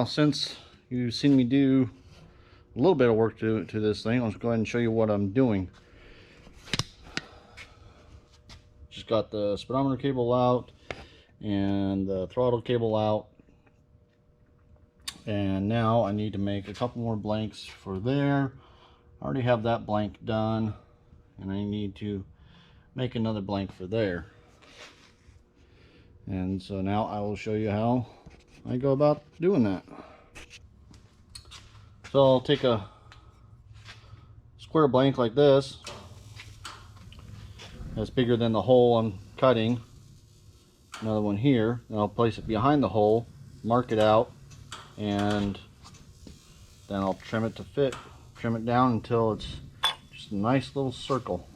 Now, since you've seen me do a little bit of work to this thing, let's go ahead and show you what I'm doing. Just got the speedometer cable out and the throttle cable out, and now I need to make a couple more blanks for there. I already have that blank done, and I need to make another blank for there. And so now I will show you how I go about doing that. So I'll take a square blank like this that's bigger than the hole I'm cutting, another one here, and I'll place it behind the hole, mark it out, and then I'll trim it to fit, trim it down until it's just a nice little circle.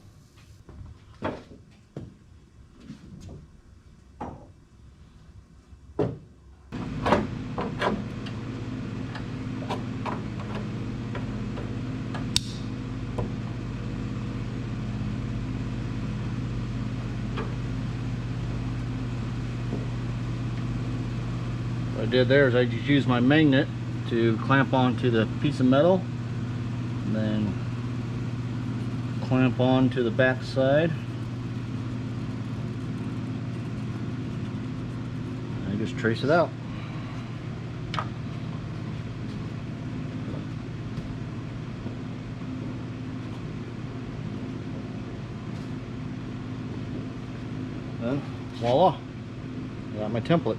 What I did there is I just used my magnet to clamp onto the piece of metal, and then clamp onto the back side. I just trace it out. Then voila, I got my template.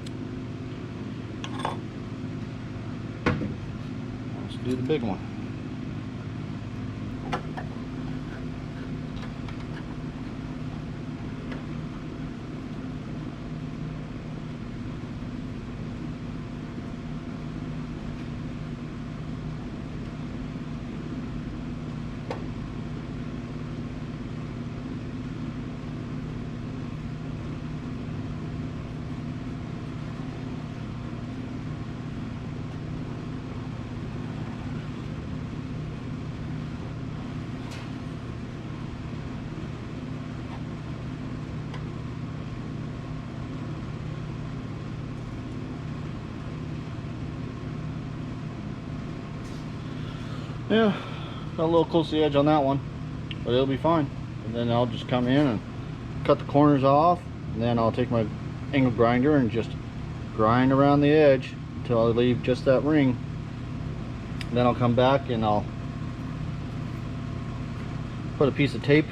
Let's do the big one. Yeah, got a little close to the edge on that one, but it'll be fine. And then I'll just come in and cut the corners off, and then I'll take my angle grinder and just grind around the edge until I leave just that ring. And then I'll come back and I'll put a piece of tape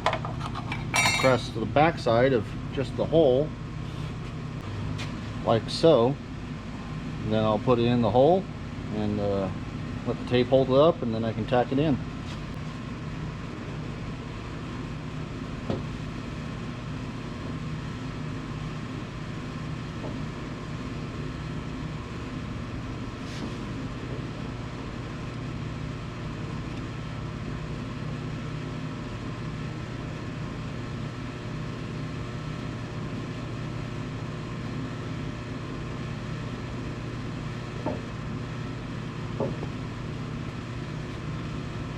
across the back side of just the hole, like so. And then I'll put it in the hole and let the tape hold it up, and then I can tack it in.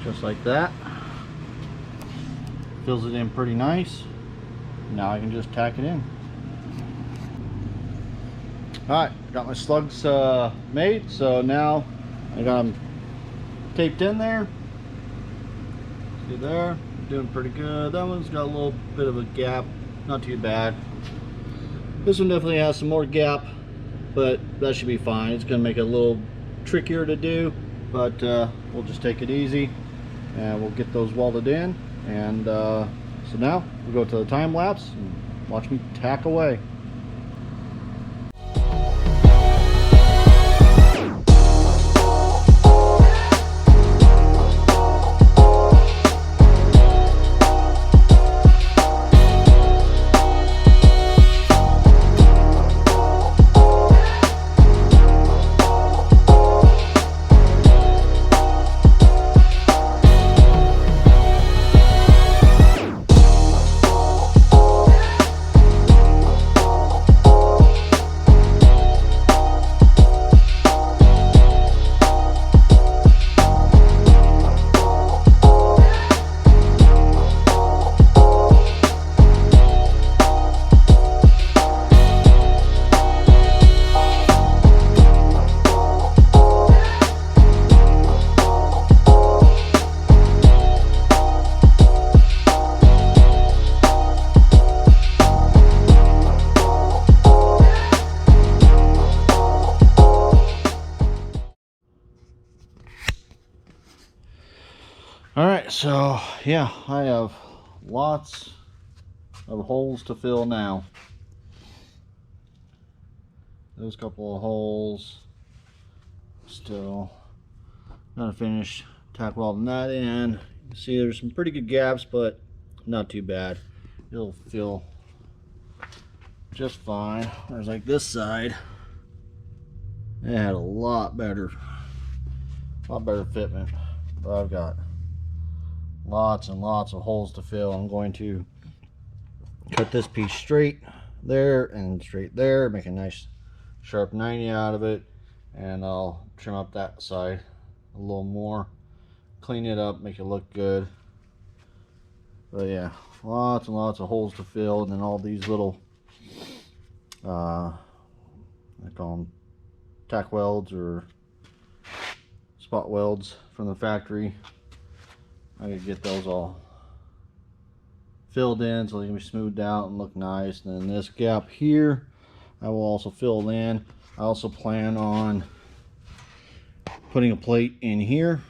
Just like that. Fills it in pretty nice. Now I can just tack it in. Alright, got my slugs made, so now I got them taped in there. See there, doing pretty good. That one's got a little bit of a gap, not too bad. This one definitely has some more gap, but that should be fine. It's going to make it a little trickier to do, but we'll just take it easy and we'll get those welded in. And so now we'll go to the time lapse and watch me tack away. So yeah, I have lots of holes to fill now. Those couple of holes, still gotta finish tack welding that in. You see there's some pretty good gaps, but not too bad. It'll feel just fine. Whereas like this side, it had a lot better fitment. But I've got lots and lots of holes to fill. I'm going to cut this piece straight there and straight there, make a nice sharp 90 out of it, and I'll trim up that side a little more, clean it up, make it look good. But yeah, lots and lots of holes to fill, and then all these little I call them tack welds or spot welds from the factory. I gotta get those all filled in so they can be smoothed out and look nice. And then this gap here I will also fill in. I also plan on putting a plate in here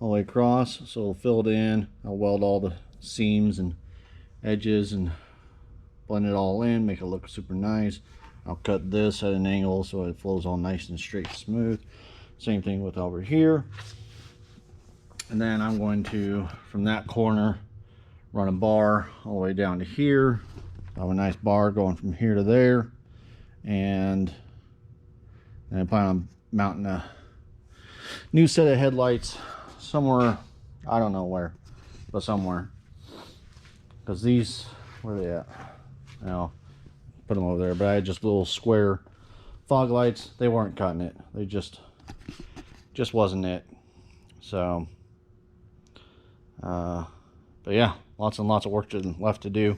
all the way across, so it'll fill it in. I'll weld all the seams and edges and blend it all in, make it look super nice. I'll cut this at an angle so it flows all nice and straight and smooth. Same thing with over here. And then I'm going to, from that corner, run a bar all the way down to here. I have a nice bar going from here to there. And I plan on mounting a new set of headlights somewhere, I don't know where, but somewhere. Because these, where are they at? Now, put them over there, but I had just little square fog lights. They weren't cutting it. They just wasn't it. So, but yeah, lots and lots of work left to do.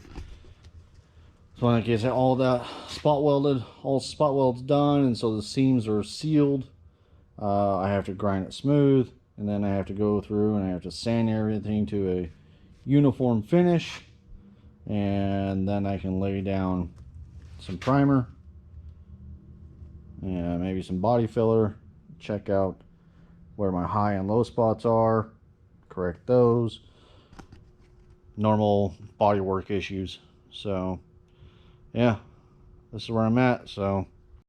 So when I get all that spot welded, all spot welds done, and so the seams are sealed, I have to grind it smooth, and then I have to go through and I have to sand everything to a uniform finish, and then I can lay down some primer and maybe some body filler, check out where my high and low spots are, correct those, normal bodywork issues. So yeah, this is where I'm at. So